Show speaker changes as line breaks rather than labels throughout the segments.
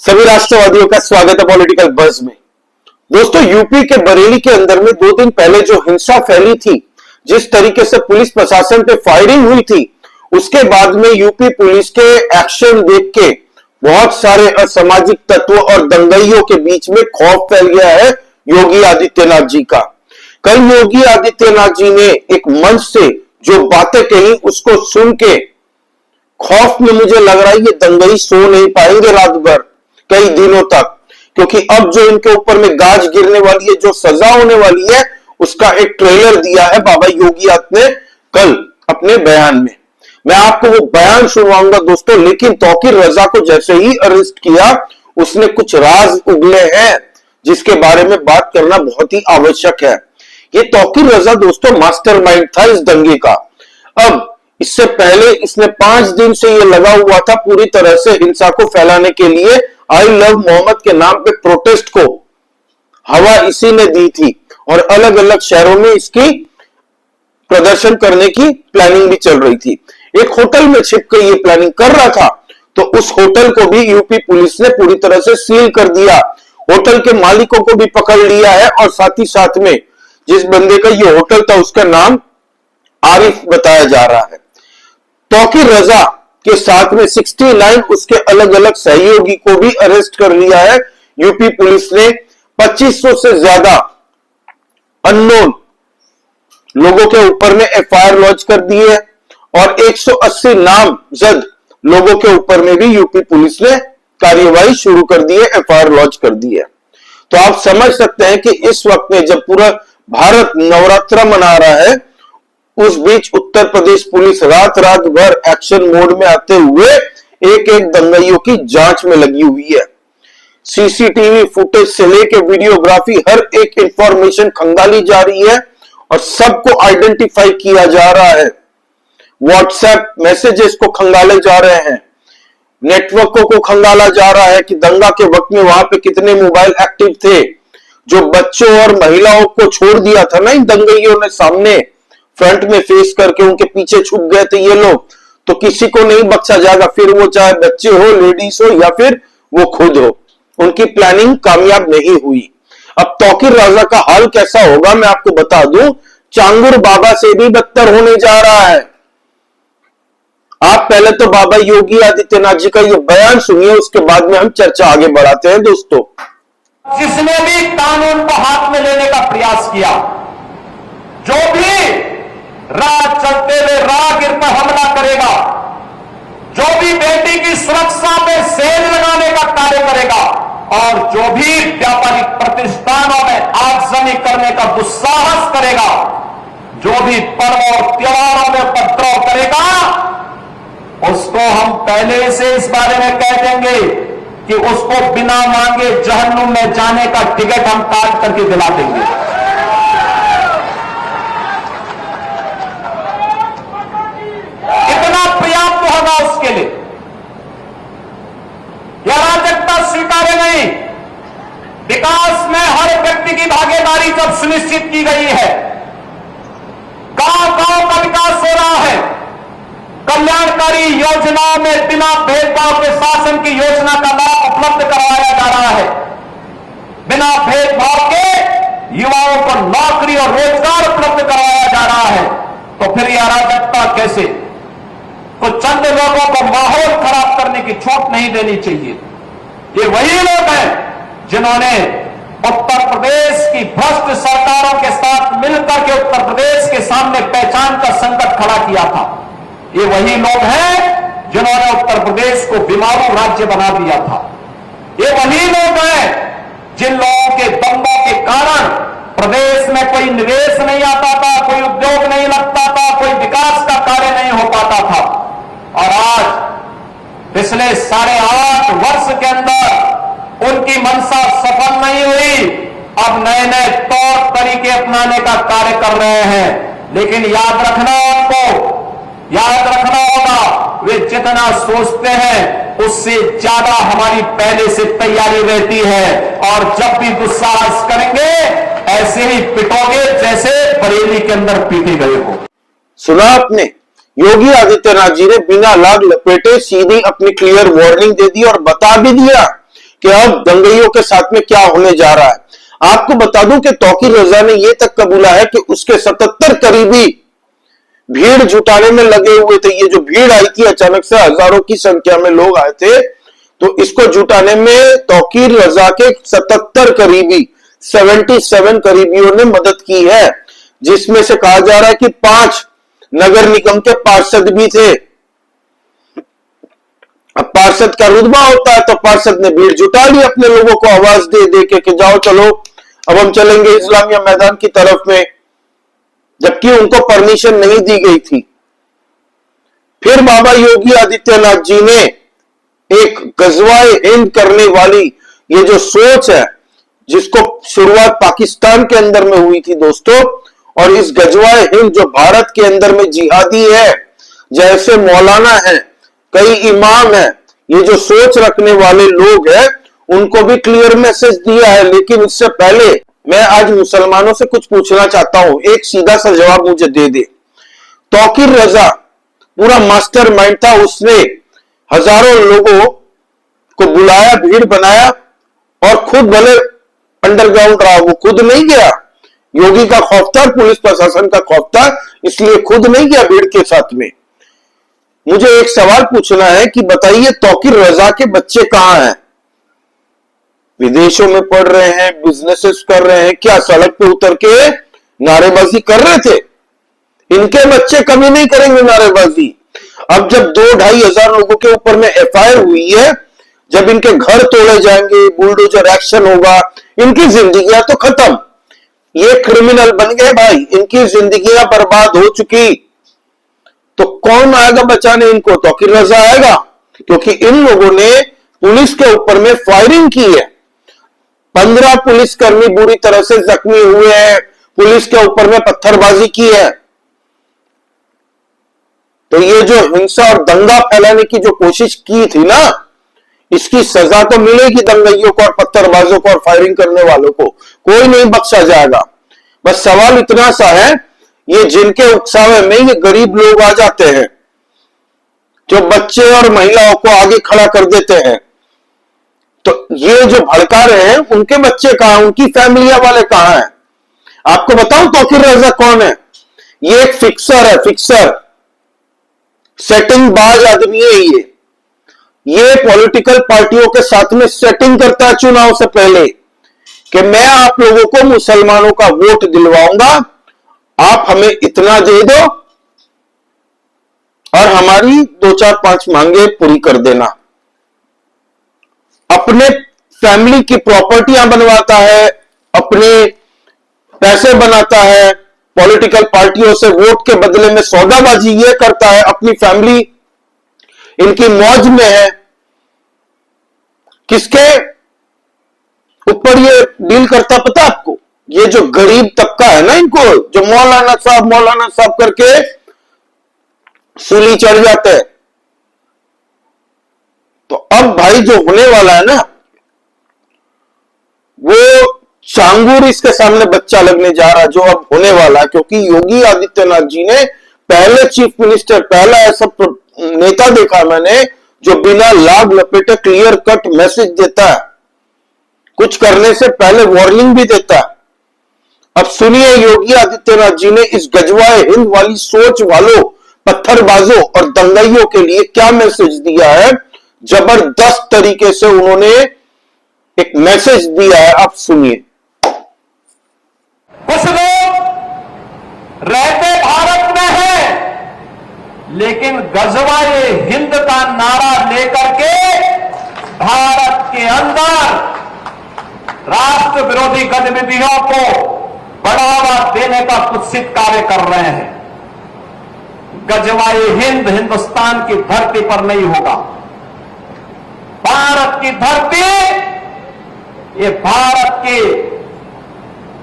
सभी राष्ट्रवादियों का स्वागत है पॉलिटिकल बज़ में। दोस्तों, यूपी के बरेली के अंदर में 2 दिन पहले जो हिंसा फैली थी, जिस तरीके से पुलिस प्रशासन पे फायरिंग हुई थी, उसके बाद में यूपी पुलिस के एक्शन देख के बहुत सारे असामाजिक तत्व और दंगइयों के बीच में खौफ फैल गया है योगी आदित्यनाथ जी का। कल योगी आदित्यनाथ जी ने एक मंच से जो बातें कही, उसको सुन के खौफ में मुझे लग रहा है ये दंगई सो नहीं पाएंगे रात भर, कई दिनों तक, क्योंकि अब जो इनके ऊपर में गाज गिरने वाली है, जो सजा होने वाली है, उसका एक ट्रेलर दिया है बाबा योगी आदित्यनाथ ने कल अपने बयान में। मैं आपको वो बयान सुनवाऊंगा दोस्तों, लेकिन तौकीर रजा को जैसे ही अरेस्ट किया, उसने कुछ राज उगले हैं जिसके बारे में बात करना बहुत ही आवश्यक है। ये तौकीर रजा दोस्तों मास्टरमाइंड था इस दंगे का। अब इससे पहले इसने 5 दिन से ये लगा हुआ था पूरी तरह से हिंसा को फैलाने के लिए। आई लव मोहम्मद के नाम पे प्रोटेस्ट को हवा इसी ने दी थी और अलग अलग शहरों में इसकी प्रदर्शन करने की प्लानिंग भी चल रही थी। एक होटल में छिप के ये प्लानिंग कर रहा था, तो उस होटल को भी यूपी पुलिस ने पूरी तरह से सील कर दिया। होटल के मालिकों को भी पकड़ लिया है और साथ ही साथ में जिस बंदे का ये होटल था उसका नाम आरिफ बताया जा रहा है। तौकीर रजा के साथ में 69 उसके अलग अलग सहयोगी को भी अरेस्ट कर लिया है यूपी पुलिस ने। 2500 से ज्यादा अननोन लोगों के ऊपर में एफआईआर लॉन्च कर दी है और 180 नामजद लोगों के ऊपर में भी यूपी पुलिस ने कार्यवाही शुरू कर दी है, एफआईआर लॉन्च कर दी है। तो आप समझ सकते हैं कि इस वक्त में जब पूरा भारत नवरात्र मना रहा है, उस बीच उत्तर प्रदेश पुलिस रात भर एक्शन मोड में आते हुए एक एक दंगइयों की जांच में लगी हुई है। सीसीटीवी फुटेज से लेकर वीडियोग्राफी, हर एक इंफॉर्मेशन खंगाली जा रही है और सबको आइडेंटिफाई किया जा रहा है। व्हाट्सएप मैसेजेस को खंगाले जा रहे हैं, नेटवर्कों को खंगाला जा रहा है कि दंगा के वक्त में वहां पे कितने मोबाइल एक्टिव थे। जो बच्चों और महिलाओं को छोड़ दिया था ना इन दंगइयों ने सामने, फ्रंट में फेस करके उनके पीछे छुप गए थे ये लोग, तो किसी को नहीं बख्शा जाएगा, फिर वो चाहे बच्चे हो, लेडीज हो या फिर वो खुद हो। उनकी प्लानिंग कामयाब नहीं हुई। अब तौकीर रजा का हाल कैसा होगा मैं आपको बता दूं, चांगुर बाबा से भी बदतर होने जा रहा है। आप पहले तो बाबा योगी आदित्यनाथ जी का ये बयान सुनिए, उसके बाद में हम चर्चा आगे बढ़ाते हैं। दोस्तों,
जिसने भी कानून को हाथ में लेने का प्रयास किया, जो भी राह चलते हुए राहगीर पर हमला करेगा, जो भी बेटी की सुरक्षा पे सेल लगाने का कार्य करेगा और जो भी व्यापारिक प्रतिष्ठानों में आगजनी करने का दुस्साहस करेगा, जो भी पर्व और त्योहारों में उपद्रव करेगा, उसको हम पहले से इस बारे में कह देंगे कि उसको बिना मांगे जहन्नुम में जाने का टिकट हम काट करके दिला देंगे। इतना पर्याप्त होगा उसके लिए। यह अराजकता स्वीकार्य नहीं। विकास में हर व्यक्ति की भागीदारी जब सुनिश्चित की गई है, गांव-गांव का विकास हो रहा है, कल्याणकारी योजनाओं में बिना भेदभाव के शासन की योजना का लाभ उपलब्ध करवाया जा रहा है, बिना भेदभाव के युवाओं को नौकरी और रोजगार उपलब्ध करवाया जा रहा है, तो फिर यह अराजकता कैसे? तो चंद लोगों को माहौल खराब करने की छूट नहीं देनी चाहिए। ये वही लोग हैं जिन्होंने उत्तर प्रदेश की भ्रष्ट सरकारों के साथ मिलकर के उत्तर प्रदेश के सामने पहचान का संकट खड़ा किया था। ये वही लोग हैं जिन्होंने उत्तर प्रदेश को बीमारू राज्य बना दिया था। ये वही लोग हैं जिन लोगों के दंगों के कारण प्रदेश में कोई निवेश नहीं आता था, कोई उद्योग नहीं लगता था, कोई विकास का कार्य नहीं हो पाता था। और आज पिछले 8.5 वर्ष के अंदर उनकी मंशा सफल नहीं हुई। अब नए नए तौर तरीके अपनाने का कार्य कर रहे हैं, लेकिन याद रखना होगा, वे जितना सोचते हैं उससे ज्यादा हमारी पहले से तैयारी रहती है। और जब भी दुस्साहस करेंगे ऐसे ही पिटोगे जैसे बरेली के अंदर पीटे गए हो।
सुना आपने, योगी आदित्यनाथ जी ने बिना लाग लपेटे सीधी अपनी क्लियर वार्निंग दे दी और बता भी दिया कि अब दंगइयों के साथ में क्या होने जा रहा है। आपको बता दूं कि तौकीर रजा ने यह तक कबूला है कि उसके 77 करीबी भीड़ जुटाने में लगे हुए थे। ये जो भीड़ आई थी अचानक से, हजारों की संख्या में लोग आए थे, तो इसको जुटाने में तौकीर रजा के 77 करीबी 77 करीबियों ने मदद की है, जिसमें से कहा जा रहा है कि 5 नगर निगम के पार्षद भी थे। अब पार्षद का रुतबा होता है, तो पार्षद ने भीड़ जुटा ली अपने लोगों को आवाज दे दे के कि जाओ चलो अब हम चलेंगे इस्लामिया मैदान की तरफ में, जबकि उनको परमिशन नहीं दी गई थी। फिर बाबा योगी आदित्यनाथ जी ने एक गजवाए हिंद करने वाली ये जो सोच है, जिसको शुरुआत पाकिस्तान के अंदर में हुई थी दोस्तों, और इस गजवाए हिंद जो भारत के अंदर में जिहादी है, जैसे मौलाना है, कई इमाम है, ये जो सोच रखने वाले लोग हैं, उनको भी क्लियर मैसेज दिया है। लेकिन इससे पहले मैं आज मुसलमानों से कुछ पूछना चाहता हूं, एक सीधा सा जवाब मुझे दे दे। तौकीर रजा पूरा मास्टर माइंड था, उसने हजारों लोगों को बुलाया, भीड़ बनाया, और खुद भले अंडरग्राउंड रहा, वो खुद नहीं गया। योगी का खौफ था, पुलिस प्रशासन का खौफ था, इसलिए खुद नहीं गया भीड़ के साथ में। मुझे एक सवाल पूछना है कि बताइए, तौकीर रजा के बच्चे कहां हैं? विदेशों में पढ़ रहे हैं, बिजनेसेस कर रहे हैं, क्या सड़क पे उतर के नारेबाजी कर रहे थे? इनके बच्चे कभी नहीं करेंगे नारेबाजी। अब जब 2-2.5 हजार लोगों के ऊपर में एफआईआर हुई है, जब इनके घर तोड़े जाएंगे, बुलडोजर एक्शन होगा, इनकी जिंदगियां तो खत्म। ये क्रिमिनल बन गए भाई, इनकी जिंदगियां बर्बाद हो चुकी। तो कौन आएगा बचाने इनको? तौकीर रजा आएगा, क्योंकि इन लोगों ने पुलिस के ऊपर में फायरिंग की है। 15 पुलिसकर्मी बुरी तरह से जख्मी हुए हैं, पुलिस के ऊपर में पत्थरबाजी की है। तो ये जो हिंसा और दंगा फैलाने की जो कोशिश की थी ना, इसकी सजा तो मिलेगी दंगइयों को और पत्थरबाजों को और फायरिंग करने वालों को, कोई नहीं बख्शा जाएगा। बस सवाल इतना सा है, ये जिनके उकसावे में ये गरीब लोग आ जाते हैं, जो बच्चे और महिलाओं को आगे खड़ा कर देते हैं, तो ये जो भड़का रहे हैं, उनके बच्चे कहां, उनकी फैमिलियां वाले कहां हैं? आपको बताऊं तौकीर रजा कौन है? ये एक फिक्सर है, फिक्सर, सेटिंग बाज आदमी है। ये पॉलिटिकल पार्टियों के साथ में सेटिंग करता है चुनाव से पहले कि मैं आप लोगों को मुसलमानों का वोट दिलवाऊंगा, आप हमें इतना दे दो और हमारी 2-4-5 मांगे पूरी कर देना। अपने फैमिली की प्रॉपर्टियां बनवाता है, अपने पैसे बनाता है, पॉलिटिकल पार्टियों से वोट के बदले में सौदाबाजी ये करता है, अपनी फैमिली इनकी मौज में है। किसके ऊपर ये डील करता पता आपको? ये जो गरीब तबका है ना, इनको जो मौलाना साहब करके सूली चढ़ जाते हैं। तो अब भाई जो होने वाला है ना, वो चांगुर इसके सामने बच्चा लगने जा रहा है जो अब होने वाला है। क्योंकि योगी आदित्यनाथ जी ने पहले चीफ मिनिस्टर, पहला ऐसा नेता देखा मैंने जो बिना लाभ लपेटे क्लियर कट मैसेज देता है, कुछ करने से पहले वार्निंग भी देता है। अब सुनिए योगी आदित्यनाथ जी ने इस गजवाए हिंद वाली सोच वालों, पत्थरबाजों और दंगइयों के लिए क्या मैसेज दिया है। जबरदस्त तरीके से उन्होंने एक मैसेज दिया है, आप सुनिए।
कुछ लोग रहते भारत में हैं, लेकिन गजवाए हिंद का नारा लेकर के भारत के अंदर राष्ट्र विरोधी गतिविधियों को बढ़ावा देने का कुत्सित कार्य कर रहे हैं। गजवाए हिंद हिंदुस्तान की धरती पर नहीं होगा। भारत की धरती, ये भारत के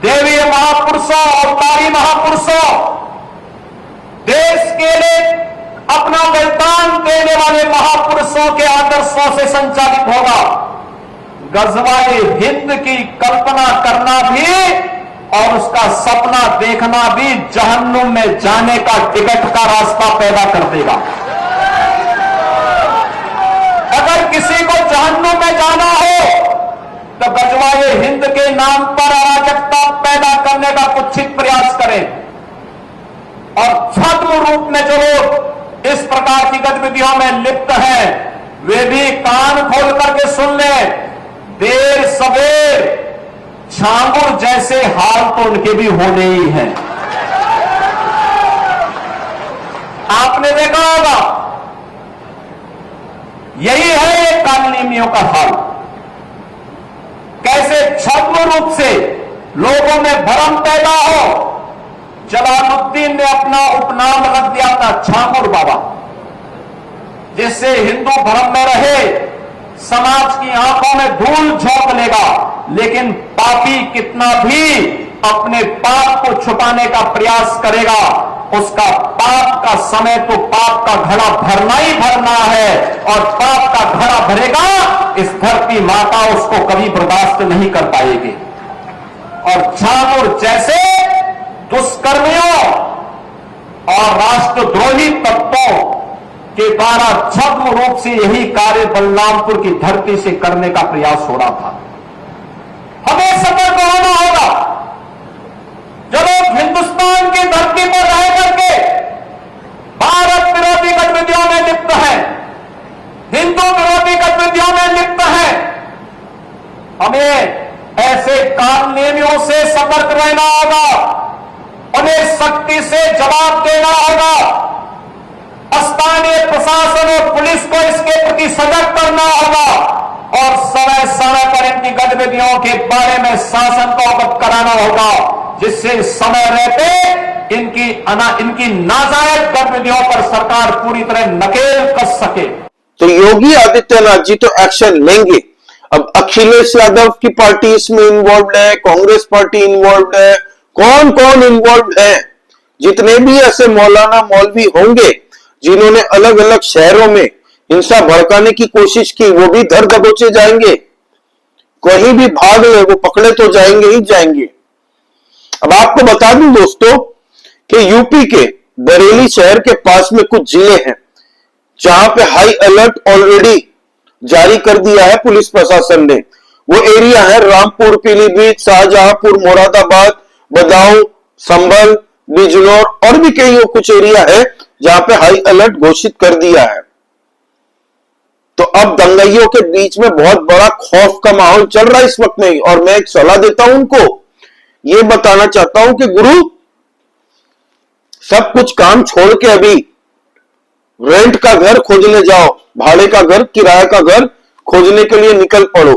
देवीय महापुरुषों, अवतारी महापुरुषों, देश के लिए अपना बलिदान देने वाले महापुरुषों के आदर्शों से संचालित होगा। गजवाए हिंद की कल्पना करना भी और उसका सपना देखना भी जहन्नुम में जाने का टिकट का रास्ता पैदा कर देगा। अगर किसी को जहन्नुम में जाना हो हिंद के नाम पर अराजकता पैदा करने का कुत्सित प्रयास करें और छद्म रूप में जो लोग इस प्रकार की गतिविधियों में लिप्त हैं वे भी कान खोल करके सुन लें। देर सवेर छांगुर जैसे हाल तो उनके भी होने ही हैं। आपने देखा होगा, यही है ये कानूनियों का हाल। कैसे छद्म रूप से लोगों में भ्रम पैदा हो। जलालुद्दीन ने अपना उपनाम रख दिया था छांगुर बाबा, जिससे हिंदू भ्रम में रहे, समाज की आंखों में धूल झोंक लेगा, लेकिन पापी कितना भी अपने पाप को छुपाने का प्रयास करेगा, उसका पाप का समय तो पाप का घड़ा भरना ही भरना है, और पाप का घड़ा भरेगा, इस धरती माता उसको कभी बर्दाश्त नहीं कर पाएगी। और छांगुर जैसे दुष्कर्मियों और राष्ट्रद्रोही तत्वों के द्वारा छद्म रूप से यही कार्य बलरामपुर की धरती से करने का प्रयास हो रहा था। हमें सतर्क होना होगा। जो लोग हिंदुस्तान की धरती पर रह करके भारत विरोधी गतिविधियों में लिप्त हैं, हिंदू विरोधी गतिविधियों में लिप्त हैं, हमें ऐसे कानूनियों से सतर्क रहना होगा। उन्हें सख्ती से जवाब देना होगा। स्थानीय प्रशासन और पुलिस को इसके प्रति सजग करना होगा और समय समय पर इनकी गतिविधियों के बारे में शासन को अवगत कराना होगा, जिससे समय रहते इनकी नाजायज गतिविधियों पर सरकार पूरी तरह नकेल कस सके।
तो योगी आदित्यनाथ जी तो एक्शन लेंगे। अब अखिलेश यादव की पार्टी इसमें इन्वॉल्व है, कांग्रेस पार्टी इन्वॉल्व है, कौन कौन इन्वॉल्व है, जितने भी ऐसे मौलाना मौलवी होंगे जिन्होंने अलग अलग शहरों में हिंसा भड़काने की कोशिश की, वो भी धर दबोचे जाएंगे। कहीं भी भाग ले वो पकड़े तो जाएंगे ही जाएंगे। अब आपको बता दूं दोस्तों कि यूपी के बरेली शहर के पास में कुछ जिले हैं जहां पे हाई अलर्ट ऑलरेडी जारी कर दिया है पुलिस प्रशासन ने। वो एरिया है रामपुर, पीलीभीत, शाहजहांपुर, मुरादाबाद, बदाऊं, संभल, बिजनौर और भी कई कुछ एरिया है जहां पे हाई अलर्ट घोषित कर दिया है। तो अब दंगाइयों के बीच में बहुत बड़ा खौफ का माहौल चल रहा है इस वक्त में। और मैं एक सलाह देता हूं उनको, ये बताना चाहता हूं कि गुरु सब कुछ काम छोड़ के अभी रेंट का घर खोजने जाओ, भाड़े का घर, किराए का घर खोजने के लिए निकल पड़ो,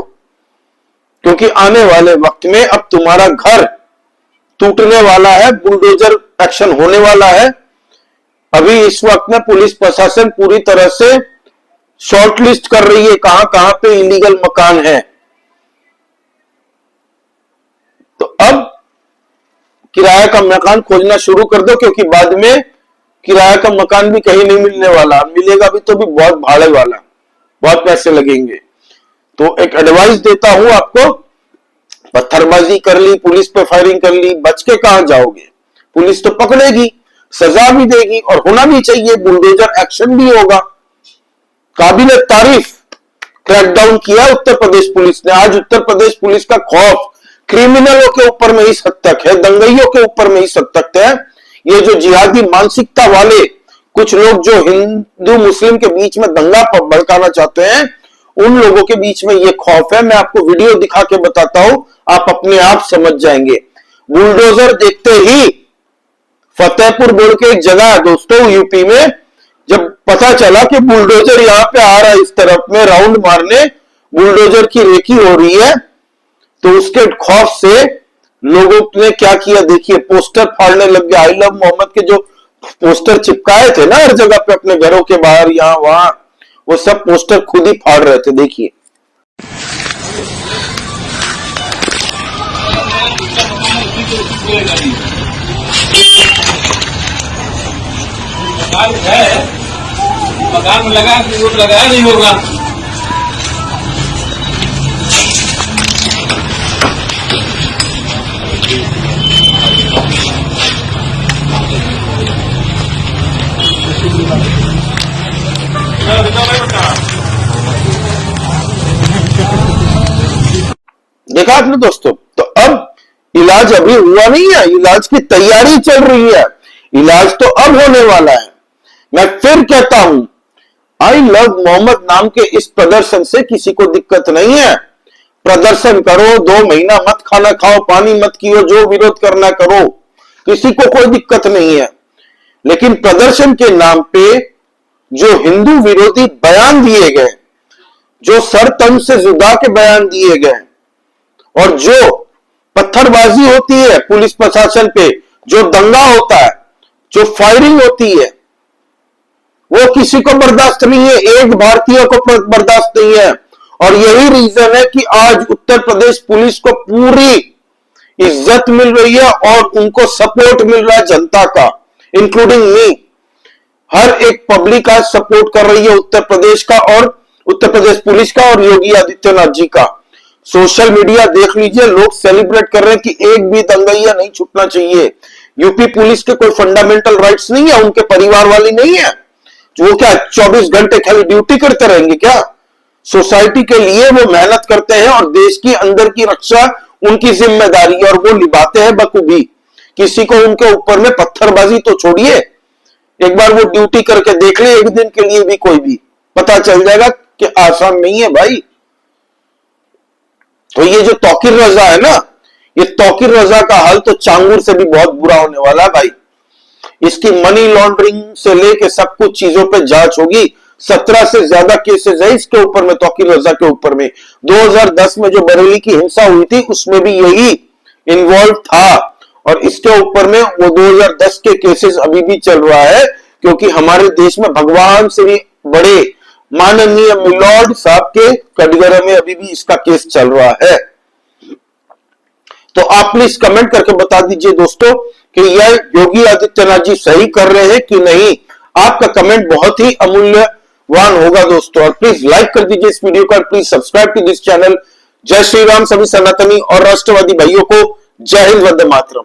क्योंकि आने वाले वक्त में अब तुम्हारा घर टूटने वाला है, बुलडोजर एक्शन होने वाला है। अभी इस वक्त में पुलिस प्रशासन पूरी तरह से शॉर्टलिस्ट कर रही है कहां कहां पे इलीगल मकान है। तो अब किराए का मकान खोजना शुरू कर दो, क्योंकि बाद में किराए का मकान भी कहीं नहीं मिलने वाला, मिलेगा भी तो भी बहुत भाड़े वाला, बहुत पैसे लगेंगे। तो एक एडवाइस देता हूं आपको, पत्थरबाजी कर ली, पुलिस पे फायरिंग कर ली, बच के कहां जाओगे? पुलिस तो पकड़ेगी, सजा भी देगी और होना भी चाहिए, बुलडोजर एक्शन भी होगा। काबिल तारीफ क्रैकडाउन किया उत्तर प्रदेश पुलिस ने। आज उत्तर प्रदेश पुलिस का खौफ क्रिमिनलों के ऊपर में ही हद तक है, दंगइयों के ऊपर में ही हद तक है। ये जो जिहादी मानसिकता वाले कुछ लोग जो हिंदू मुस्लिम के बीच में दंगा भड़काना चाहते हैं, उन लोगों के बीच में ये खौफ है। मैं आपको वीडियो दिखा के बताता हूं, आप अपने आप समझ जाएंगे। बुलडोजर देखते ही फतेहपुर बोल के एक जगह है दोस्तों यूपी में, जब पता चला कि बुलडोजर यहां पे आ रहा है इस तरफ में राउंड मारने, बुलडोजर की रेकी हो रही है, तो उसके खौफ से लोगों ने क्या किया देखिए, पोस्टर फाड़ने लग गया। आई लव मोहम्मद के जो पोस्टर चिपकाए थे ना हर जगह पे अपने घरों के बाहर यहां वहां, वो सब पोस्टर खुद ही फाड़ रहे थे। देखिए
मकान में लगा वो लगाया नहीं होगा।
देखा आपने दोस्तों। तो अब इलाज अभी हुआ नहीं है, इलाज की तैयारी चल रही है, इलाज तो अब होने वाला है। मैं फिर कहता हूं, आई लव मोहम्मद नाम के इस प्रदर्शन से किसी को दिक्कत नहीं है। प्रदर्शन करो, 2 महीना मत खाना खाओ, पानी मत पियो, जो विरोध करना करो, किसी को कोई दिक्कत नहीं है। लेकिन प्रदर्शन के नाम पे जो हिंदू विरोधी बयान दिए गए, जो सर तन से जुदा के बयान दिए गए, और जो पत्थरबाजी होती है पुलिस प्रशासन पे, जो दंगा होता है, जो फायरिंग होती है, वो किसी को बर्दाश्त नहीं है, एक भारतीय को बर्दाश्त नहीं है। और यही रीजन है कि आज उत्तर प्रदेश पुलिस को पूरी इज्जत मिल रही है और उनको सपोर्ट मिल रहा है जनता का, इंक्लूडिंग मी। हर एक पब्लिक आज सपोर्ट कर रही है उत्तर प्रदेश का, और उत्तर प्रदेश पुलिस का और योगी आदित्यनाथ जी का। सोशल मीडिया देख लीजिए, लोग सेलिब्रेट कर रहे हैं कि एक भी दंगैया नहीं छूटना चाहिए। यूपी पुलिस के कोई फंडामेंटल राइट्स नहीं है, उनके परिवार वाली नहीं है, वो क्या 24 घंटे खाली ड्यूटी करते रहेंगे क्या? सोसाइटी के लिए वो मेहनत करते हैं और देश की अंदर की रक्षा उनकी जिम्मेदारी है और वो निभाते हैं बखूबी। किसी को उनके ऊपर में पत्थरबाजी तो छोड़िए, एक बार वो ड्यूटी करके देख ले, एक दिन के लिए भी, कोई भी, पता चल जाएगा कि आसान नहीं है भाई। तो ये जो तौकीर रजा है ना, ये तौकीर रजा का हाल तो चांगुर से भी बहुत बुरा होने वाला है भाई। इसकी मनी लॉन्ड्रिंग से लेके सब कुछ चीजों पे जांच होगी। 17 से ज्यादा केसेस है इसके ऊपर में, तौकीर रजा के ऊपर में। 2010 में जो बरेली की हिंसा हुई थी उसमें भी यही इन्वॉल्व था, और इसके ऊपर में वो 2010 के केसेस अभी भी चल रहा है, क्योंकि हमारे देश में भगवान से भी बड़े माननीय मिलॉर्ड साहब के कटघरे में अभी भी इसका केस चल रहा है। तो आप प्लीज कमेंट करके बता दीजिए दोस्तों कि यह योगी आदित्यनाथ जी सही कर रहे हैं कि नहीं। आपका कमेंट बहुत ही अमूल्यवान होगा दोस्तों, और प्लीज लाइक कर दीजिए इस वीडियो को, please subscribe to this channel. जय श्री राम सभी सनातनी और राष्ट्रवादी भाइयों को। जय हिंद, वंदे मातरम।